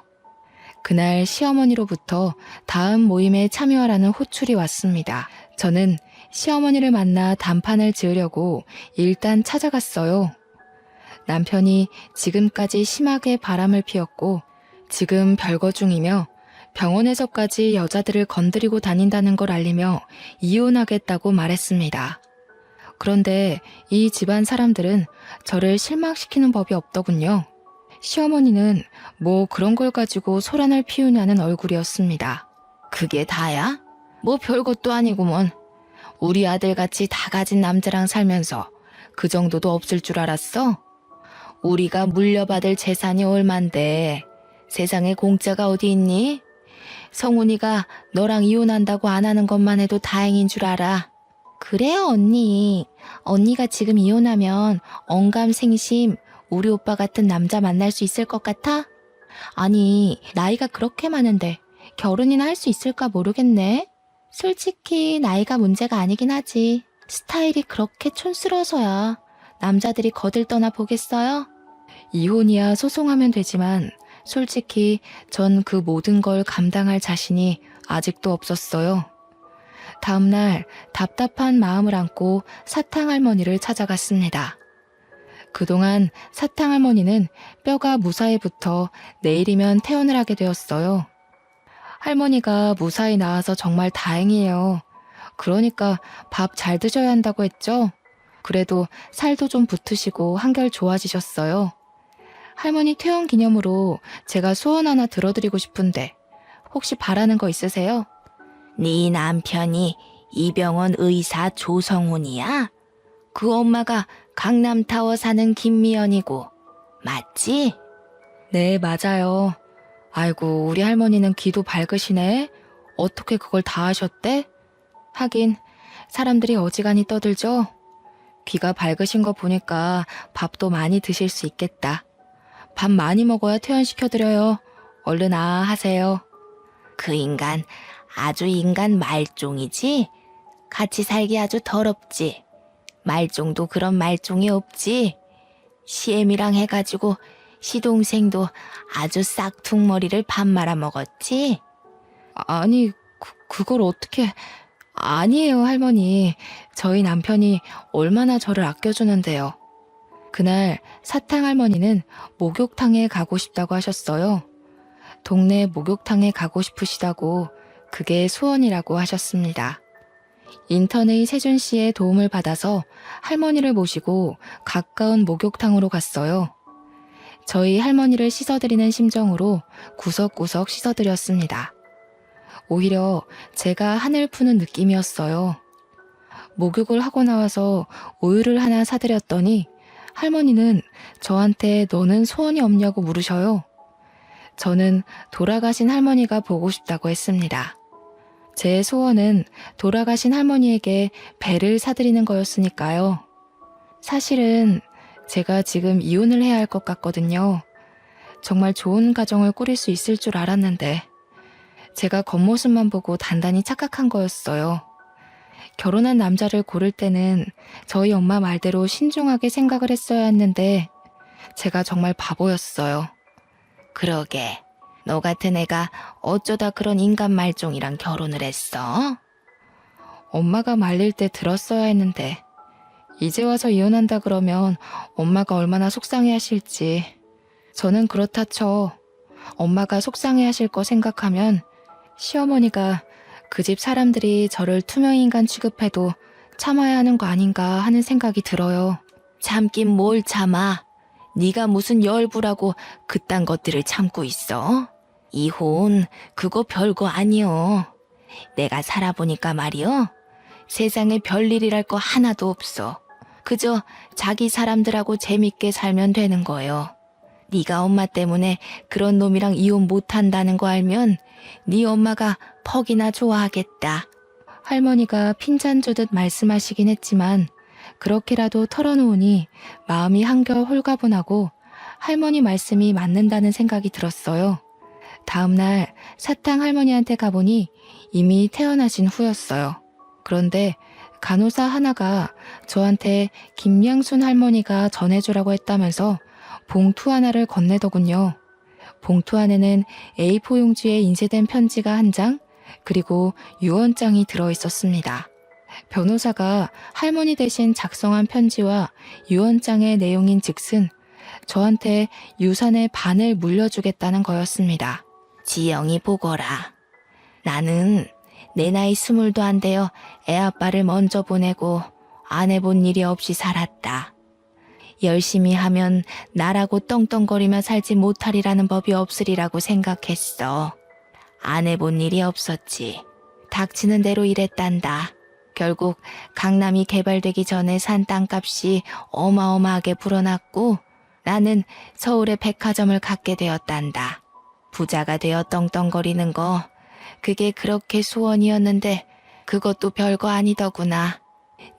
그날 시어머니로부터 다음 모임에 참여하라는 호출이 왔습니다. 저는 시어머니를 만나 단판을 지으려고 일단 찾아갔어요. 남편이 지금까지 심하게 바람을 피웠고 지금 별거 중이며 병원에서까지 여자들을 건드리고 다닌다는 걸 알리며 이혼하겠다고 말했습니다. 그런데 이 집안 사람들은 저를 실망시키는 법이 없더군요. 시어머니는 뭐 그런 걸 가지고 소란을 피우냐는 얼굴이었습니다. 그게 다야? 뭐 별것도 아니구먼. 우리 아들같이 다 가진 남자랑 살면서 그 정도도 없을 줄 알았어? 우리가 물려받을 재산이 얼만데 세상에 공짜가 어디 있니? 성훈이가 너랑 이혼한다고 안 하는 것만 해도 다행인 줄 알아. 그래요, 언니. 언니가 지금 이혼하면 언감생심 우리 오빠 같은 남자 만날 수 있을 것 같아? 아니, 나이가 그렇게 많은데 결혼이나 할 수 있을까 모르겠네. 솔직히 나이가 문제가 아니긴 하지. 스타일이 그렇게 촌스러워서야 남자들이 거들떠나 보겠어요? 이혼이야 소송하면 되지만 솔직히 전 그 모든 걸 감당할 자신이 아직도 없었어요. 다음날 답답한 마음을 안고 사탕할머니를 찾아갔습니다. 그동안 사탕할머니는 뼈가 무사히 붙어 내일이면 퇴원을 하게 되었어요. 할머니가 무사히 나와서 정말 다행이에요. 그러니까 밥 잘 드셔야 한다고 했죠? 그래도 살도 좀 붙으시고 한결 좋아지셨어요. 할머니 퇴원 기념으로 제가 소원 하나 들어드리고 싶은데 혹시 바라는 거 있으세요? 네 남편이 이 병원 의사 조성훈이야? 그 엄마가 강남타워 사는 김미연이고 맞지? 네, 맞아요. 아이고, 우리 할머니는 귀도 밝으시네. 어떻게 그걸 다 하셨대? 하긴 사람들이 어지간히 떠들죠. 귀가 밝으신 거 보니까 밥도 많이 드실 수 있겠다. 밥 많이 먹어야 퇴원시켜드려요. 얼른 하세요. 그 인간 아주 인간 말종이지? 같이 살기 아주 더럽지? 말종도 그런 말종이 없지? 시엠이랑 해가지고 시동생도 아주 싹퉁머리를 밥 말아 먹었지? 아니, 그걸 어떻게... 아니에요, 할머니. 저희 남편이 얼마나 저를 아껴주는데요. 그날 사탕 할머니는 목욕탕에 가고 싶다고 하셨어요. 동네 목욕탕에 가고 싶으시다고 그게 소원이라고 하셨습니다. 인턴의 세준 씨의 도움을 받아서 할머니를 모시고 가까운 목욕탕으로 갔어요. 저희 할머니를 씻어드리는 심정으로 구석구석 씻어드렸습니다. 오히려 제가 한을 푸는 느낌이었어요. 목욕을 하고 나와서 우유를 하나 사드렸더니 할머니는 저한테 너는 소원이 없냐고 물으셔요. 저는 돌아가신 할머니가 보고 싶다고 했습니다. 제 소원은 돌아가신 할머니에게 배를 사드리는 거였으니까요. 사실은 제가 지금 이혼을 해야 할 것 같거든요. 정말 좋은 가정을 꾸릴 수 있을 줄 알았는데 제가 겉모습만 보고 단단히 착각한 거였어요. 결혼한 남자를 고를 때는 저희 엄마 말대로 신중하게 생각을 했어야 했는데 제가 정말 바보였어요. 그러게, 너 같은 애가 어쩌다 그런 인간 말종이랑 결혼을 했어? 엄마가 말릴 때 들었어야 했는데 이제 와서 이혼한다 그러면 엄마가 얼마나 속상해하실지. 저는 그렇다 쳐. 엄마가 속상해하실 거 생각하면 시어머니가 그 집 사람들이 저를 투명인간 취급해도 참아야 하는 거 아닌가 하는 생각이 들어요. 참긴 뭘 참아. 네가 무슨 열부라고 그딴 것들을 참고 있어? 이혼 그거 별거 아니여. 내가 살아보니까 말이여. 세상에 별일이랄 거 하나도 없어. 그저 자기 사람들하고 재밌게 살면 되는 거요. 네가 엄마 때문에 그런 놈이랑 이혼 못한다는 거 알면 네 엄마가 퍽이나 좋아하겠다. 할머니가 핀잔 주듯 말씀하시긴 했지만 그렇게라도 털어놓으니 마음이 한결 홀가분하고 할머니 말씀이 맞는다는 생각이 들었어요. 다음날 사탕 할머니한테 가보니 이미 태어나신 후였어요. 그런데 간호사 하나가 저한테 김양순 할머니가 전해주라고 했다면서 봉투 하나를 건네더군요. 봉투 안에는 A4 용지에 인쇄된 편지가 한 장, 그리고 유언장이 들어있었습니다. 변호사가 할머니 대신 작성한 편지와 유언장의 내용인 즉슨 저한테 유산의 반을 물려주겠다는 거였습니다. 지영이 보거라. 나는 내 나이 20도 안 되어 애 아빠를 먼저 보내고 안 해본 일이 없이 살았다. 열심히 하면 나라고 떵떵거리며 살지 못하리라는 법이 없으리라고 생각했어. 안 해본 일이 없었지. 닥치는 대로 일했단다. 결국 강남이 개발되기 전에 산 땅값이 어마어마하게 불어났고 나는 서울에 백화점을 갖게 되었단다. 부자가 되어 떵떵거리는 거 그게 그렇게 소원이었는데 그것도 별거 아니더구나.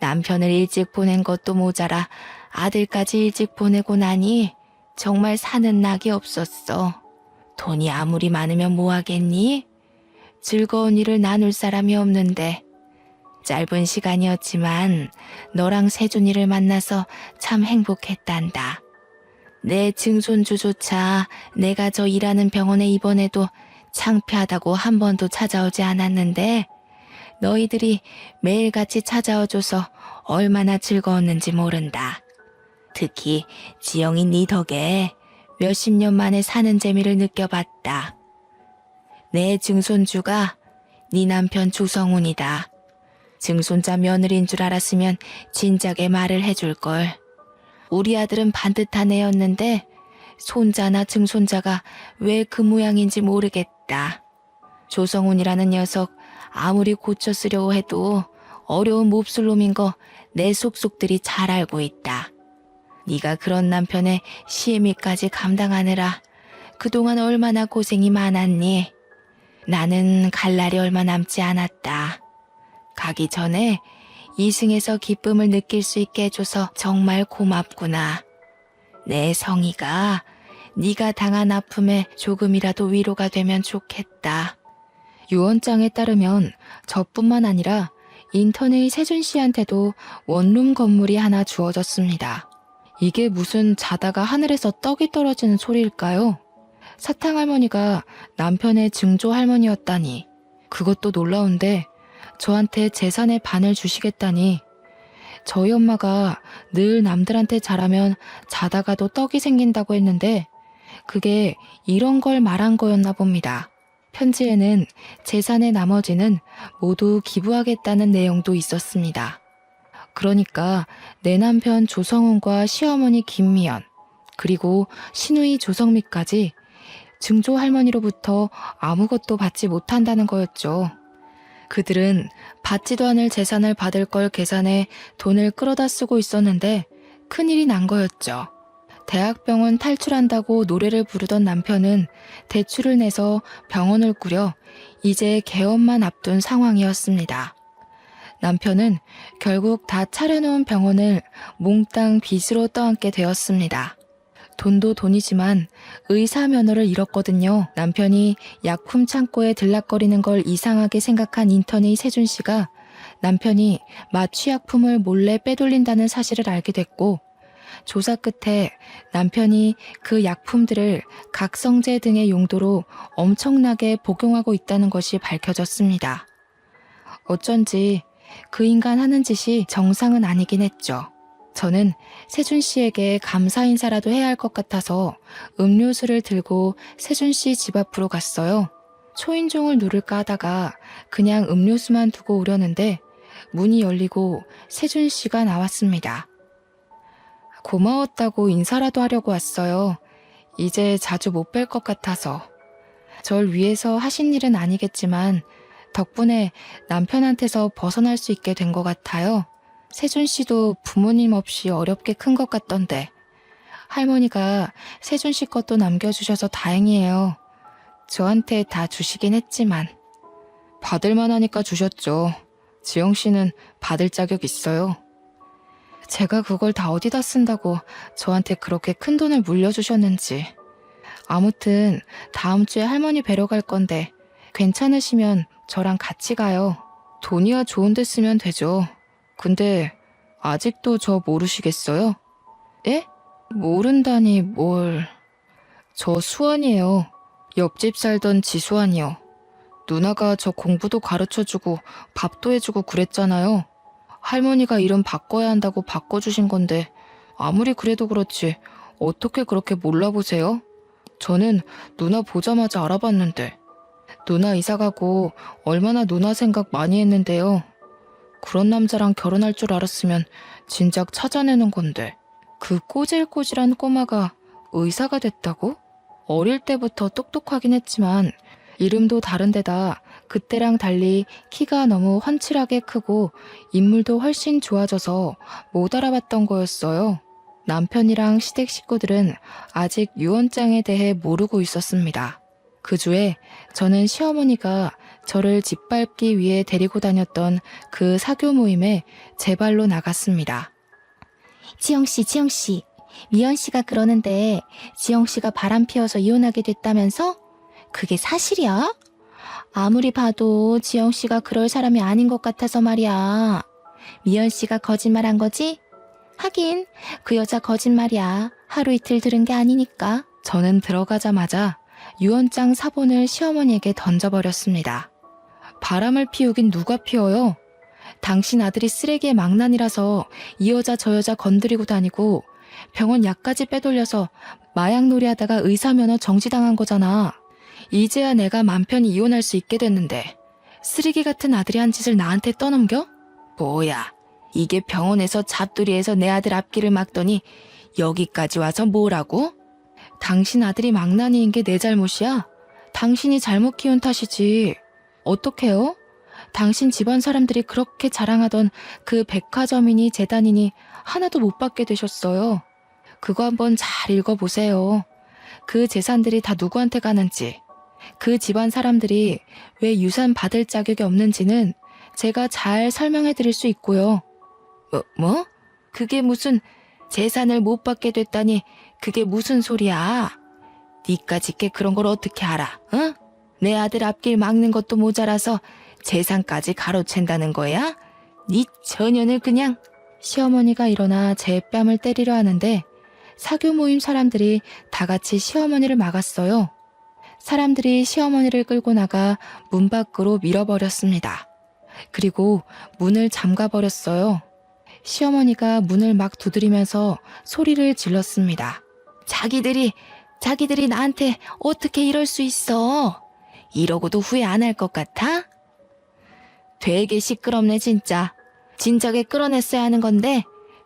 남편을 일찍 보낸 것도 모자라 아들까지 일찍 보내고 나니 정말 사는 낙이 없었어. 돈이 아무리 많으면 뭐하겠니? 즐거운 일을 나눌 사람이 없는데 짧은 시간이었지만 너랑 세준이를 만나서 참 행복했단다. 내 증손주조차 내가 저 일하는 병원에 입원해도 창피하다고 한 번도 찾아오지 않았는데 너희들이 매일같이 찾아와줘서 얼마나 즐거웠는지 모른다. 특히 지영이 네 덕에 몇십 년 만에 사는 재미를 느껴봤다. 내 증손주가 네 남편 조성훈이다. 증손자 며느리인 줄 알았으면 진작에 말을 해줄걸. 우리 아들은 반듯한 애였는데 손자나 증손자가 왜 그 모양인지 모르겠다. 조성훈이라는 녀석 아무리 고쳐 쓰려고 해도 어려운 몹쓸놈인 거 내 속속들이 잘 알고 있다. 네가 그런 남편의 시애미까지 감당하느라 그동안 얼마나 고생이 많았니? 나는 갈 날이 얼마 남지 않았다. 가기 전에 이승에서 기쁨을 느낄 수 있게 해줘서 정말 고맙구나. 내 성희가 네가 당한 아픔에 조금이라도 위로가 되면 좋겠다. 유언장에 따르면 저뿐만 아니라 인턴의 세준 씨한테도 원룸 건물이 하나 주어졌습니다. 이게 무슨 자다가 하늘에서 떡이 떨어지는 소리일까요? 사탕 할머니가 남편의 증조 할머니였다니. 그것도 놀라운데 저한테 재산의 반을 주시겠다니 저희 엄마가 늘 남들한테 잘하면 자다가도 떡이 생긴다고 했는데 그게 이런 걸 말한 거였나 봅니다. 편지에는 재산의 나머지는 모두 기부하겠다는 내용도 있었습니다. 그러니까 내 남편 조성훈과 시어머니 김미연, 그리고 시누이 조성미까지 증조 할머니로부터 아무것도 받지 못한다는 거였죠. 그들은 받지도 않을 재산을 받을 걸 계산해 돈을 끌어다 쓰고 있었는데 큰일이 난 거였죠. 대학병원 탈출한다고 노래를 부르던 남편은 대출을 내서 병원을 꾸려 이제 개업만 앞둔 상황이었습니다. 남편은 결국 다 차려놓은 병원을 몽땅 빚으로 떠안게 되었습니다. 돈도 돈이지만 의사 면허를 잃었거든요. 남편이 약품 창고에 들락거리는 걸 이상하게 생각한 인턴의 세준 씨가 남편이 마취약품을 몰래 빼돌린다는 사실을 알게 됐고, 조사 끝에 남편이 그 약품들을 각성제 등의 용도로 엄청나게 복용하고 있다는 것이 밝혀졌습니다. 어쩐지 그 인간 하는 짓이 정상은 아니긴 했죠. 저는 세준 씨에게 감사 인사라도 해야 할 것 같아서 음료수를 들고 세준 씨 집 앞으로 갔어요. 초인종을 누를까 하다가 그냥 음료수만 두고 오려는데 문이 열리고 세준 씨가 나왔습니다. 고마웠다고 인사라도 하려고 왔어요. 이제 자주 못 뵐 것 같아서. 절 위해서 하신 일은 아니겠지만 덕분에 남편한테서 벗어날 수 있게 된 것 같아요. 세준 씨도 부모님 없이 어렵게 큰 것 같던데. 할머니가 세준 씨 것도 남겨주셔서 다행이에요. 저한테 다 주시긴 했지만. 받을만 하니까 주셨죠. 지영 씨는 받을 자격 있어요. 제가 그걸 다 어디다 쓴다고 저한테 그렇게 큰 돈을 물려주셨는지. 아무튼 다음 주에 할머니 뵈러 갈 건데 괜찮으시면 저랑 같이 가요. 돈이야 좋은 데 쓰면 되죠. 근데 아직도 저 모르시겠어요? 예? 모른다니 뭘. 저 수환이에요. 옆집 살던 지수환이요. 누나가 저 공부도 가르쳐주고 밥도 해주고 그랬잖아요. 할머니가 이름 바꿔야 한다고 바꿔주신 건데 아무리 그래도 그렇지 어떻게 그렇게 몰라보세요? 저는 누나 보자마자 알아봤는데. 누나 이사가고 얼마나 누나 생각 많이 했는데요. 그런 남자랑 결혼할 줄 알았으면 진작 찾아내는 건데. 그 꼬질꼬질한 꼬마가 의사가 됐다고? 어릴 때부터 똑똑하긴 했지만 이름도 다른데다 그때랑 달리 키가 너무 훤칠하게 크고 인물도 훨씬 좋아져서 못 알아봤던 거였어요. 남편이랑 시댁 식구들은 아직 유언장에 대해 모르고 있었습니다. 그 주에 저는 시어머니가 저를 짓밟기 위해 데리고 다녔던 그 사교 모임에 제 발로 나갔습니다. 지영씨, 미연씨가 그러는데 지영씨가 바람 피워서 이혼하게 됐다면서? 그게 사실이야? 아무리 봐도 지영씨가 그럴 사람이 아닌 것 같아서 말이야. 미연씨가 거짓말한 거지? 하긴 그 여자 거짓말이야. 하루 이틀 들은 게 아니니까. 저는 들어가자마자 유언장 사본을 시어머니에게 던져버렸습니다. 바람을 피우긴 누가 피워요? 당신 아들이 쓰레기의 망난이라서 이 여자 저 여자 건드리고 다니고 병원 약까지 빼돌려서 마약놀이 하다가 의사면허 정지당한 거잖아. 이제야 내가 맘 편히 이혼할 수 있게 됐는데 쓰레기 같은 아들이 한 짓을 나한테 떠넘겨? 뭐야, 이게 병원에서 잡돌이에서 내 아들 앞길을 막더니 여기까지 와서 뭐라고? 당신 아들이 망나니인 게 내 잘못이야? 당신이 잘못 키운 탓이지. 어떡해요? 당신 집안 사람들이 그렇게 자랑하던 그 백화점이니 재단이니 하나도 못 받게 되셨어요. 그거 한번 잘 읽어보세요. 그 재산들이 다 누구한테 가는지, 그 집안 사람들이 왜 유산 받을 자격이 없는지는 제가 잘 설명해 드릴 수 있고요. 뭐? 그게 무슨 재산을 못 받게 됐다니 그게 무슨 소리야? 니까짓게 그런 걸 어떻게 알아? 응? 내 아들 앞길 막는 것도 모자라서 재산까지 가로챈다는 거야? 니 처녀는 그냥. 시어머니가 일어나 제 뺨을 때리려 하는데 사교 모임 사람들이 다 같이 시어머니를 막았어요. 사람들이 시어머니를 끌고 나가 문 밖으로 밀어버렸습니다. 그리고 문을 잠가버렸어요. 시어머니가 문을 막 두드리면서 소리를 질렀습니다. 자기들이 나한테 어떻게 이럴 수 있어? 이러고도 후회 안 할 것 같아? 되게 시끄럽네 진짜. 진작에 끌어냈어야 하는 건데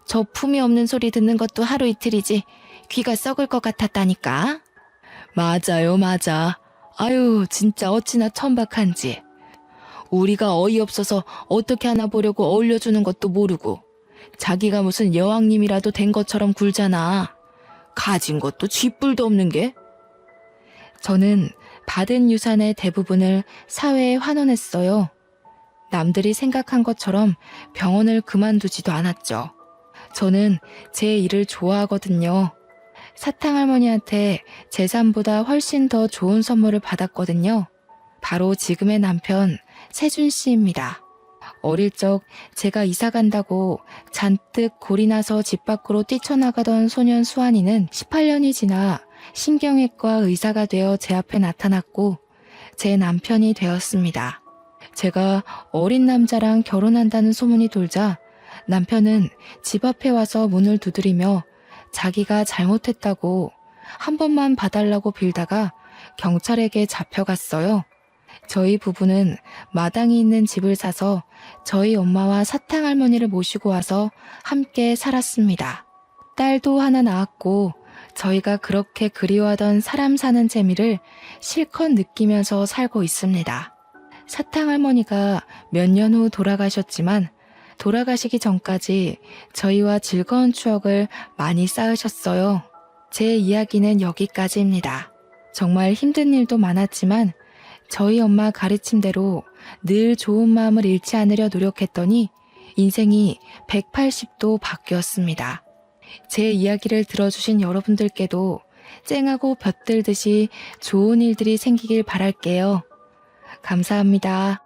저 품이 없는 소리 듣는 것도 하루 이틀이지 귀가 썩을 것 같았다니까. 맞아요, 맞아. 아유, 진짜 어찌나 천박한지. 우리가 어이없어서 어떻게 하나 보려고 어울려주는 것도 모르고 자기가 무슨 여왕님이라도 된 것처럼 굴잖아. 가진 것도 쥐뿔도 없는 게. 저는 받은 유산의 대부분을 사회에 환원했어요. 남들이 생각한 것처럼 병원을 그만두지도 않았죠. 저는 제 일을 좋아하거든요. 사탕할머니한테 재산보다 훨씬 더 좋은 선물을 받았거든요. 바로 지금의 남편 세준 씨입니다. 어릴 적 제가 이사 간다고 잔뜩 골이 나서 집 밖으로 뛰쳐나가던 소년 수환이는 18년이 지나 신경외과 의사가 되어 제 앞에 나타났고 제 남편이 되었습니다. 제가 어린 남자랑 결혼한다는 소문이 돌자 남편은 집 앞에 와서 문을 두드리며 자기가 잘못했다고 한 번만 봐달라고 빌다가 경찰에게 잡혀갔어요. 저희 부부는 마당이 있는 집을 사서 저희 엄마와 사탕할머니를 모시고 와서 함께 살았습니다. 딸도 하나 낳았고 저희가 그렇게 그리워하던 사람 사는 재미를 실컷 느끼면서 살고 있습니다. 사탕할머니가 몇 년 후 돌아가셨지만 돌아가시기 전까지 저희와 즐거운 추억을 많이 쌓으셨어요. 제 이야기는 여기까지입니다. 정말 힘든 일도 많았지만 저희 엄마 가르침대로 늘 좋은 마음을 잃지 않으려 노력했더니 인생이 180도 바뀌었습니다. 제 이야기를 들어주신 여러분들께도 쨍하고 볕들듯이 좋은 일들이 생기길 바랄게요. 감사합니다.